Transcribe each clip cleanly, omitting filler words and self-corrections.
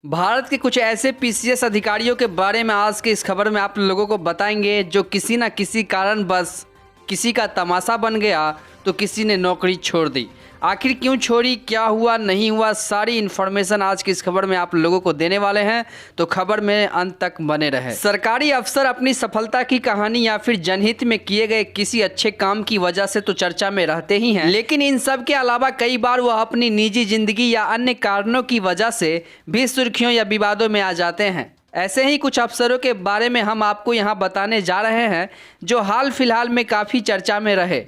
भारत के कुछ ऐसे पीसीएस अधिकारियों के बारे में आज के इस खबर में आप लोगों को बताएंगे जो किसी न किसी कारण बस किसी का तमाशा बन गया तो किसी ने नौकरी छोड़ दी। आखिर क्यों छोड़ी, क्या हुआ नहीं हुआ, सारी इन्फॉर्मेशन आज की इस खबर में आप लोगों को देने वाले हैं, तो खबर में अंत तक बने रहे। सरकारी अफसर अपनी सफलता की कहानी या फिर जनहित में किए गए किसी अच्छे काम की वजह से तो चर्चा में रहते ही हैं, लेकिन इन सब के अलावा कई बार वह अपनी निजी जिंदगी या अन्य कारणों की वजह से भी सुर्खियों या विवादों में आ जाते हैं। ऐसे ही कुछ अफसरों के बारे में हम आपको यहाँ बताने जा रहे हैं जो हाल फिलहाल में काफ़ी चर्चा में रहे।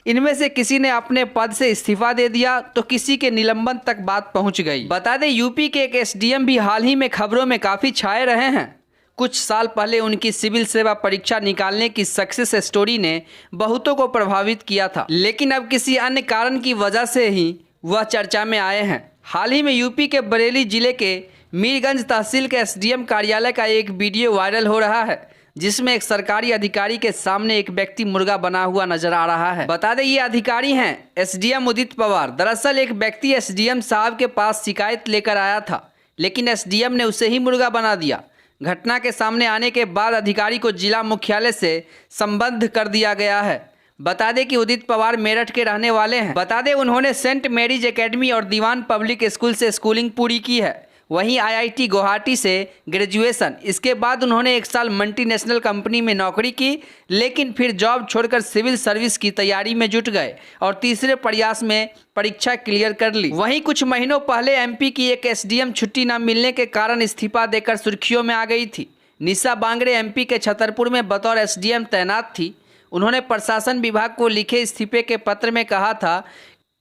इनमें से किसी ने अपने पद से इस्तीफा दे दिया तो किसी के निलंबन तक बात पहुँच गई। बता दें, यूपी के एक एसडीएम भी हाल ही में खबरों में काफ़ी छाए रहे हैं। कुछ साल पहले उनकी सिविल सेवा परीक्षा निकालने की सक्सेस स्टोरी ने बहुतों को प्रभावित किया था, लेकिन अब किसी अन्य कारण की वजह से ही वह चर्चा में आए हैं। हाल ही में यूपी के बरेली जिले के मीरगंज तहसील के एसडीएम कार्यालय का एक वीडियो वायरल हो रहा है, जिसमें एक सरकारी अधिकारी के सामने एक व्यक्ति मुर्गा बना हुआ नजर आ रहा है। बता दें, ये अधिकारी हैं एसडीएम उदित पवार। दरअसल एक व्यक्ति एसडीएम साहब के पास शिकायत लेकर आया था, लेकिन एसडीएम ने उसे ही मुर्गा बना दिया। घटना के सामने आने के बाद अधिकारी को जिला मुख्यालय से संबद्ध कर दिया गया है। बता दें कि उदित पवार मेरठ के रहने वाले हैं। बता दें, उन्होंने सेंट मैरीज एकेडमी और दीवान पब्लिक स्कूल से स्कूलिंग पूरी की है, वहीं आईआईटी गुवाहाटी से ग्रेजुएशन। इसके बाद उन्होंने एक साल मल्टीनेशनल कंपनी में नौकरी की, लेकिन फिर जॉब छोड़कर सिविल सर्विस की तैयारी में जुट गए और तीसरे प्रयास में परीक्षा क्लियर कर ली। वहीं कुछ महीनों पहले एमपी की एक एसडीएम छुट्टी न मिलने के कारण इस्तीफा देकर सुर्खियों में आ गई थी। निशा बांगड़े एमपी के छतरपुर में बतौर एसडीएम तैनात थी। उन्होंने प्रशासन विभाग को लिखे इस्तीफे के पत्र में कहा था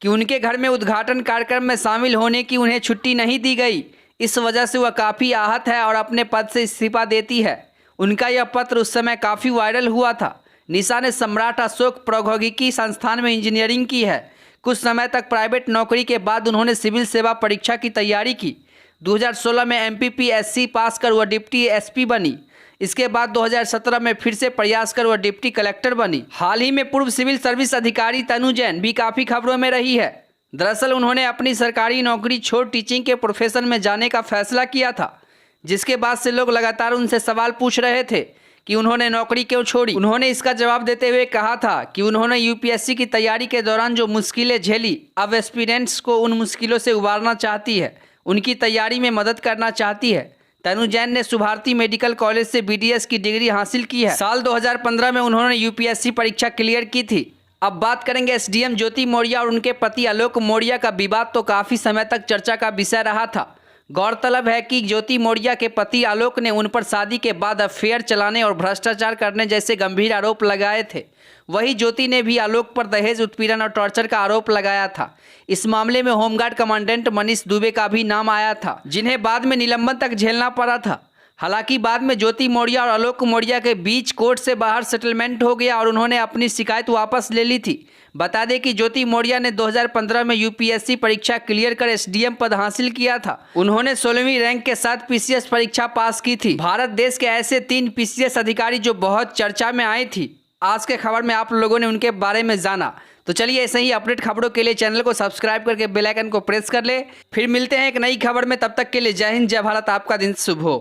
कि उनके घर में उद्घाटन कार्यक्रम में शामिल होने की उन्हें छुट्टी नहीं दी गई। इस वजह से वह काफ़ी आहत है और अपने पद से इस्तीफा देती है। उनका यह पत्र उस समय काफ़ी वायरल हुआ था। निशा ने सम्राट अशोक प्रौद्योगिकी संस्थान में इंजीनियरिंग की है। कुछ समय तक प्राइवेट नौकरी के बाद उन्होंने सिविल सेवा परीक्षा की तैयारी की। 2016 में एमपीपीएससी पास कर वह डिप्टी एसपी बनी। इसके बाद 2017 में फिर से प्रयास कर वह डिप्टी कलेक्टर बनी। हाल ही में पूर्व सिविल सर्विस अधिकारी तनु जैन भी काफ़ी खबरों में रही है। दरअसल उन्होंने अपनी सरकारी नौकरी छोड़ टीचिंग के प्रोफेशन में जाने का फैसला किया था, जिसके बाद से लोग लगातार उनसे सवाल पूछ रहे थे कि उन्होंने नौकरी क्यों छोड़ी। उन्होंने इसका जवाब देते हुए कहा था कि उन्होंने यूपीएससी की तैयारी के दौरान जो मुश्किलें झेली, अब एस्पिरेंट्स को उन मुश्किलों से उबारना चाहती है, उनकी तैयारी में मदद करना चाहती है। तनु जैन ने सुभारती मेडिकल कॉलेज से बीडीएस की डिग्री हासिल की है। साल 2015 में उन्होंने यूपीएससी परीक्षा क्लियर की थी। अब बात करेंगे एसडीएम ज्योति मौर्य और उनके पति आलोक मौर्य का विवाद तो काफ़ी समय तक चर्चा का विषय रहा था। गौरतलब है कि ज्योति मौर्य के पति आलोक ने उन पर शादी के बाद अफेयर चलाने और भ्रष्टाचार करने जैसे गंभीर आरोप लगाए थे। वहीं ज्योति ने भी आलोक पर दहेज उत्पीड़न और टॉर्चर का आरोप लगाया था। इस मामले में होमगार्ड कमांडेंट मनीष दुबे का भी नाम आया था, जिन्हें बाद में निलंबन तक झेलना पड़ा था। हालांकि बाद में ज्योति मौर्य और आलोक मौर्य के बीच कोर्ट से बाहर सेटलमेंट हो गया और उन्होंने अपनी शिकायत वापस ले ली थी। बता दें कि ज्योति मौर्य ने 2015 में यूपीएससी परीक्षा क्लियर कर एसडीएम पद हासिल किया था। उन्होंने 16वीं रैंक के साथ पीसीएस परीक्षा पास की थी। भारत देश के ऐसे 3 पीसीएस अधिकारी जो बहुत चर्चा में आई थी। आज के खबर में आप लोगों ने उनके बारे में जाना। तो चलिए, ऐसे ही अपडेट खबरों के लिए चैनल को सब्सक्राइब करके बेल आइकन को प्रेस कर ले। फिर मिलते हैं एक नई खबर में, तब तक के लिए जय हिंद, जय भारत। आपका दिन शुभ हो।